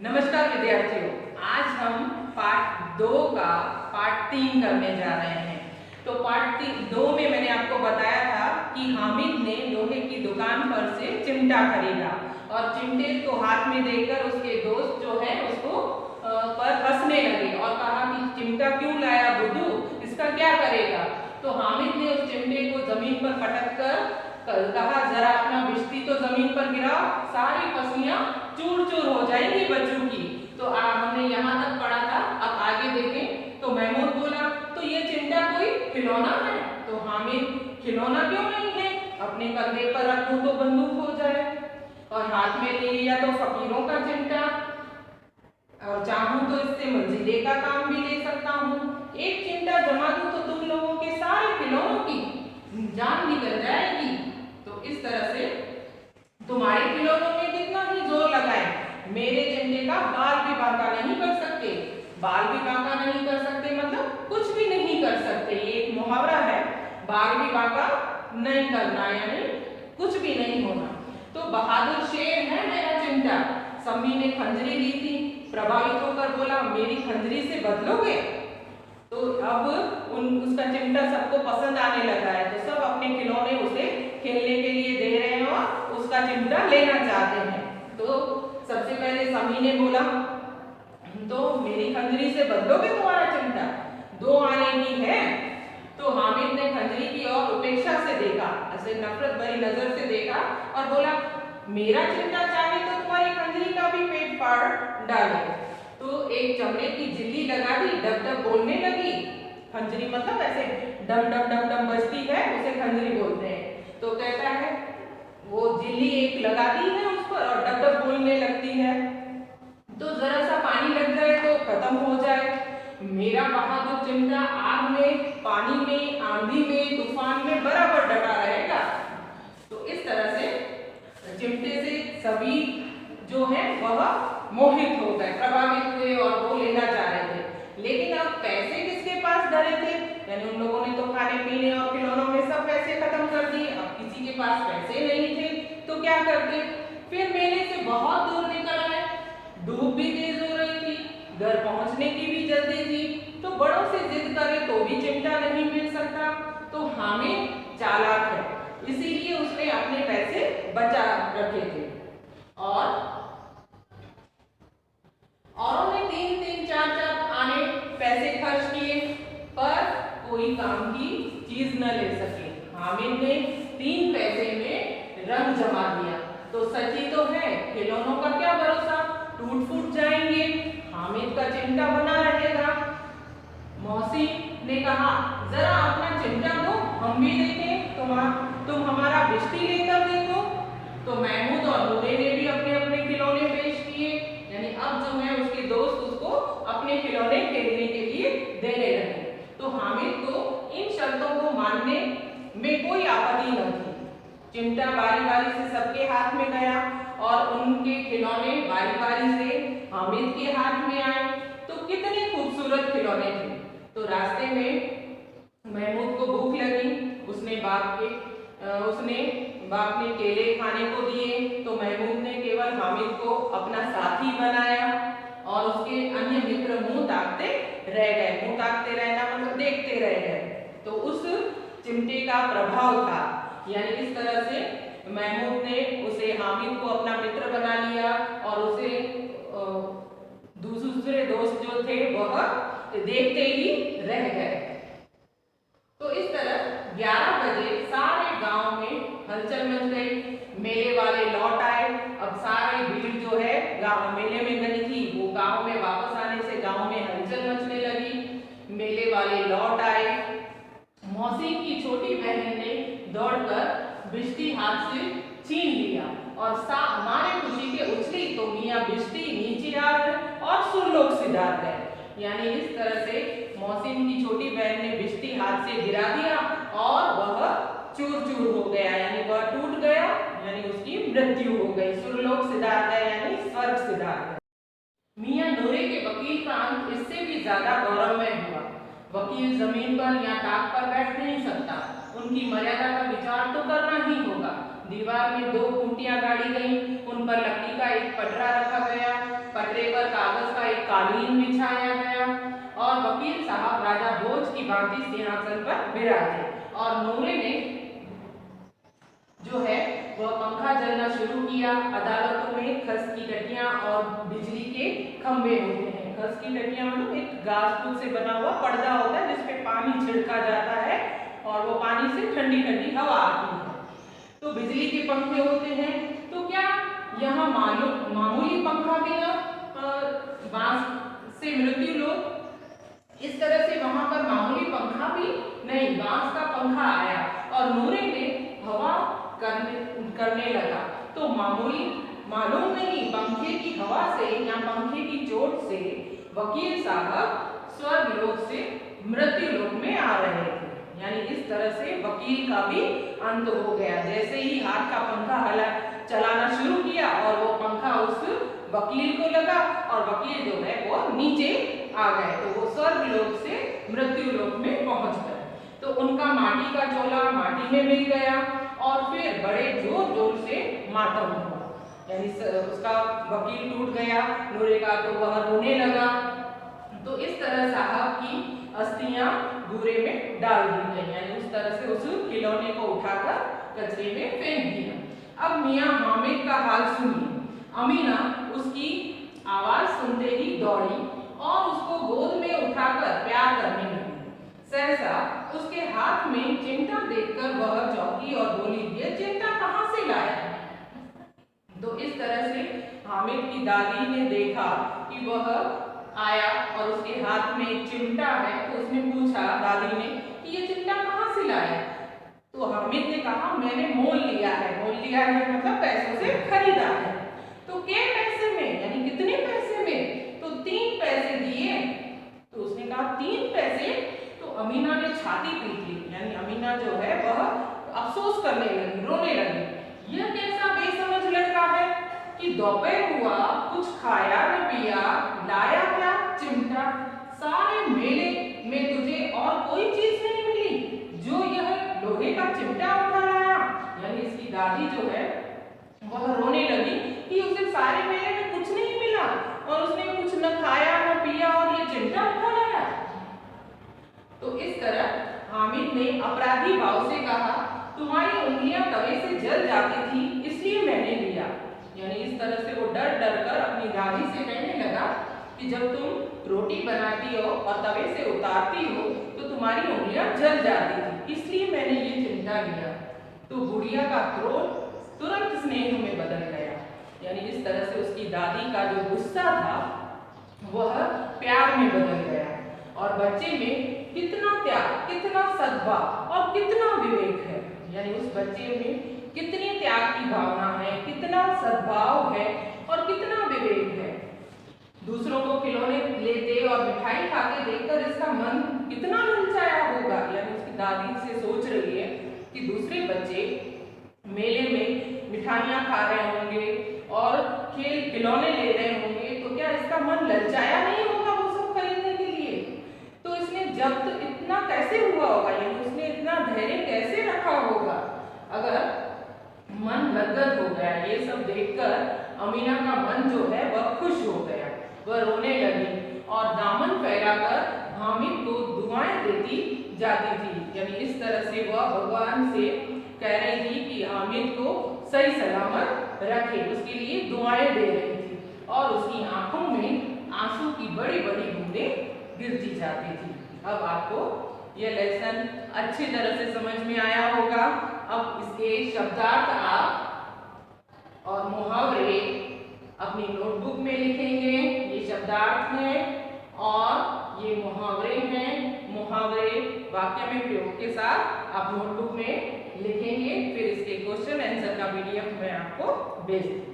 नमस्कार विद्यार्थियों, आज हम पार्ट 2 का पार्ट 3 करने जा रहे हैं। तो पार्ट 2 में मैंने आपको बताया था कि हामिद ने लोहे की दुकान पर से चिमटा खरीदा और चिमटे को हाथ में देकर उसके दोस्त जो है उसको पर हंसने लगे और कहा कि चिमटा क्यों लाया बुद्धू, इसका क्या करेगा। तो हामिद ने उस चिमटे को जमीन पर पटक कर कहा, जरा अपना बिस्ती तो जमीन पर गिराओ, सारी पसलियां चूर चूर हो जाएंगी बच्चों की। तो हमने यहाँ तक पढ़ा था। अब आगे देखें तो महमूद बोला, तो ये चिमटा कोई खिलौना है? तो हामिद, खिलौना क्यों नहीं है, अपने कंधे पर रखूं तो बंदूक हो जाए, और हाथ में ले लिया तो फकीरों का चिमटा, और चाहूं तो इससे मंजिले का काम भी ले सकता हूँ। एक चिमटा जमा दूं तो तुम लोगों के सारे खिलौनों की जान निकल जाएगी। तो इस तरह से तुम्हारे खिलौनों में कितना ही जोर लगाए, मेरे चिमटे का बाल भी बांका नहीं कर सकते। बाल भी बांका नहीं कर सकते मतलब कुछ भी नहीं कर सकते। ये एक मुहावरा है, बाल भी बांका नहीं करना यानी कुछ भी नहीं होना। तो बहादुर शेर है मेरा चिमटा। सम्मी ने खंजरी ली थी, प्रभावित होकर बोला, मेरी खंजरी से बदलोगे? तो अब उसका चिमटा सबको पसंद आने लगा है, तो सब अपने खिलौने उसे खेलने के लिए दे रहे हैं और उसका चिमटा लेना चाहते हैं। तो सबसे पहले समी ने बोला, तो मेरी खंजरी से बदलोगे तुम्हारा चिमटा? 2 आने की है। तो हामिद ने खंजरी की ओर उपेक्षा से देखा, ऐसे नफरत भरी नजर से देखा और बोला, मेरा चिमटा चाहे तो तुम्हारी खंजरी का भी पेट फाड़ डाले। तो एक चमड़े की झिल्ली लगा दी, डब डब बोलने लगी। खंजरी मतलब ऐसे डम डम डम डम बजती है, उसे खंजरी बोलते हैं। तो कहता है वो झिल्ली एक लगा दी है उस पर और डब डब बोलने लगती है, तो जरा सा पानी लग जाए तो खत्म हो जाए। मेरा बहादुर चिमटा आग में, पानी में, आंधी में, तूफान में बराबर डटा रहेगा। तो इस तरह से चिमटे से सभी जो है वह मोहित हो गए, प्रभावित हुए और वो लेना चाह रहे थे। लेकिन अब पैसे किसके पास धरे थे, यानी उन लोगों ने तो खाने पीने और खिलौनों में सब पैसे खत्म कर दिए। अब किसी के पास पैसे नहीं थे तो क्या करते। फिर मेले से बहुत दूर निकल आए, धूप भी तेज हो रही थी, घर पहुंचने की भी जल्दी थी। तो बड़ों से जिद करे तो भी चिमटा नहीं मिल सकता। तो हामिद चालाक है, इसीलिए उसने अपने पैसे बचा रखे थे और औरों ने 3-3, 4-4 आने पैसे खर्च किए, पर कोई काम की चीज न ले सके। हामिद ने 3 पैसे में रंग जमा दिया। तो सच ही तो है, खिलौनों का क्या भरोसा, टूट फूट जाएंगे, हामिद का चिमटा बना रहेगा। मौसी ने कहा, जरा अपना चिमटा दो, हम भी देखें, तुम हमारा बिस्ती लेकर देखो। तो महमूद और नूरे ने भी अपने अपने खिलौने पेश किए, यानी अब जो है उसके दोस्त उसको अपने खिलौने खेलने के लिए देने लगे। तो हामिद को इन शर्तों को मानने में कोई आपत्ति न थी। चिमटा बारी बारी से सबके हाथ में गया और उनके खिलौने बारी बारी से हामिद के हाथ में आए। तो कितने खूबसूरत खिलौने थे। तो रास्ते में महमूद को भूख लगी, उसने बाप ने केले खाने को दिए। तो महमूद ने केवल हामिद को अपना साथी बनाया और उसके अन्य मित्र मुंह ताकते रह गए। मुंह ताकते रहना मतलब देखते रह गए। तो उस चिमटे का प्रभाव था, यानी इस तरह से महमूद ने उसे हामिद को अपना मित्र बना लिया और उसे दूसरे दोस्त जो थे वह देखते ही रह गए। तो इस तरह 11 बजे सारे गांव में हलचल मच गई। मेले वाले लौट आए। अब सारी भीड़ जो है गांव मेले में गई थी वो गांव में वापस आने से गांव में हलचल मचने लगी। मेले वाले लौट आए। मौसी की छोटी बहन ने दौड़कर बिस्ती हाथ से छीन लिया और मारे खुशी के उछली तो मियां बिस्ती नीचे आ गए और सुरलोक सिधार गए। यानी इस तरह से मौसिन की छोटी बहन ने बिस्ती हाथ से गिरा दिया और वह चूर चूर हो गया, यानी वह टूट गया, यानी उसकी मृत्यु हो गई। सुरलोक सिधार गए यानी स्वर्ग सिधार गए। मियां नूरे के वकील का अंत इससे भी ज्यादा गौरवमय हुआ। वकील जमीन पर या ताक पर बैठ नहीं सकता, उनकी मर्यादा का विचार तो करना ही होगा। दीवार में 2 खूंटियां गाड़ी गई, उन पर लकड़ी का एक पटरा रखा गया। पटरे गद्दे पर कागज का एक कालीन बिछाया गया और वकील साहब राजा भोज की भांति सिंहासन पर विराजे और नूरे ने जो है वह पंखा चलना शुरू किया। अदालतों में खस की टटियां और बिजली के खंभे होते हैं। खस की टटियां मतलब एक घास फूस से बना हुआ पर्दा होता है जिसपे पानी छिड़का जाता है और वो पानी से ठंडी ठंडी हवा आती है। तो बिजली के पंखे होते हैं। तो क्या यहाँ मामूली पंखा भी ना बांस से मृत्यु लोग इस तरह से वहां पर मामूली पंखा भी नहीं, बांस का पंखा आया और नूरे ने हवा करने लगा। तो मालूम नहीं पंखे की हवा से या पंखे की चोट से वकील साहब स्वर्गलोक से मृत्यु लोक में आ रहे थे। यानी इस तरह से वकील का भी अंत हो गया। जैसे ही हाथ का पंखा चलाना शुरू किया और वो पंखा उस वकील को लगा और वकील जो है वो नीचे आ गए। तो वो स्वर्गलोक से मृत्यु लोक में पहुंच गए। तो उनका माटी का चोला माटी में मिल गया और फिर बड़े जोर जोर से मातम हुआ। यानी उसका वकील टूट गया, नूरे का तो वह रोने लगा। तो इस तरह साहब की अस्थियां बूरे में डाल दी गई। यानी उस तरह से उस खिलौने को उठाकर कचरे में फेंक दिया। अब मियां हामिद का हाल सुनिए। अमीना उसकी आवाज सुनते ही दौड़ी और उसको गोद में उठाकर प्यार करने लगी। सहसा उसके हाथ में चिमटा देखकर वह चौंकी और बोली, ये चिमटा कहाँ से लाया? तो इस तरह से हामिद की दादी ने देखा कि वह आया और उसके हाथ में एक चिमटा है। तो उसने पूछा दादी ने कि ये चिमटा कहाँ से लाया? तो हामिद ने कहा, मैंने मोल लिया है। मोल लिया है मतलब पैसों से खरीदा है। तो क्या पैसे में, यानी कितने पैसे में? तो 3 पैसे दिए। तो उसने कहा 3 पैसे? तो अमीना ने छाती पीट ली। यानी अमीना जो है वह अफसोस करने लगी, रोने लगी। यह कैसा बेसमझ लड़का है कि दोपहर हुआ, कुछ खाया न पिया, लाया क्या? चिमटा। सारे मेले में तुझे और कोई चीज नहीं मिली जो यह लोहे का चिमटा उठा लाया? यानी इसकी दादी जो है वह रोने लगी कि उसे सारे मेले में कुछ नहीं मिला और उसने कुछ न खाया न पिया और ये चिमटा उठा लाया। तो इस तरह हामिद ने अपराधी भाव से कहा, तुम्हारी उंगलियां तवे से जल जाती थी इसलिए मैंने लिया। यानी इस तरह से वो डर डर कर अपनी दादी से कहने लगा कि जब तुम रोटी बनाती हो और तवे से उतारती हो तो तुम्हारी उंगलियां जल जाती थी, इसलिए मैंने ये चिमटा लिया। तो बुढ़िया का क्रोध तुरंत स्नेह में बदल गया। यानी इस तरह से उसकी दादी का जो गुस्सा था वह प्यार में बदल गया और बच्चे में कितना त्याग, कितना सद्भाव और कितना विवेक है। यानी उस बच्चे में कितनी त्याग की भावना है, कितना सद्भाव है और कितना विवेक है। दूसरों को खिलौने लेते और मिठाई खाते देखकर इसका मन कितना ललचाया होगा। यानी उसकी दादी से सोच रही है कि दूसरे बच्चे मेले में मिठाइयाँ खा रहे होंगे और खिलौने ले रहे होंगे तो क्या इसका मन ललचाया नहीं होगा वो सब खरीदने के लिए? तो इसने जब्त इतना कैसे हुआ होगा? यानी उसने इतना धैर्य कैसे रखा होगा? अगर मन गदगद हो गया ये सब देखकर अमीना का मन जो है वह खुश हो गया। वह रोने लगी और दामन फैलाकर हामिद को दुआएं देती जाती थी। यानी इस तरह से वह भगवान से कह रही थी कि हामिद को सही सलामत रखे, उसके लिए दुआएं दे रही थी और उसकी आंखों में आंसू की बड़ी बड़ी बूंदें गिरती जाती थी। अब आपको यह लेसन अच्छी तरह से समझ में आया होगा। अब इसके शब्दार्थ आप और मुहावरे अपनी नोटबुक में लिखेंगे। ये शब्दार्थ हैं और ये मुहावरे हैं। मुहावरे वाक्य में प्रयोग के साथ आप नोटबुक में लिखेंगे। फिर इसके क्वेश्चन आंसर का PDF मैं आपको भेज दूंगी।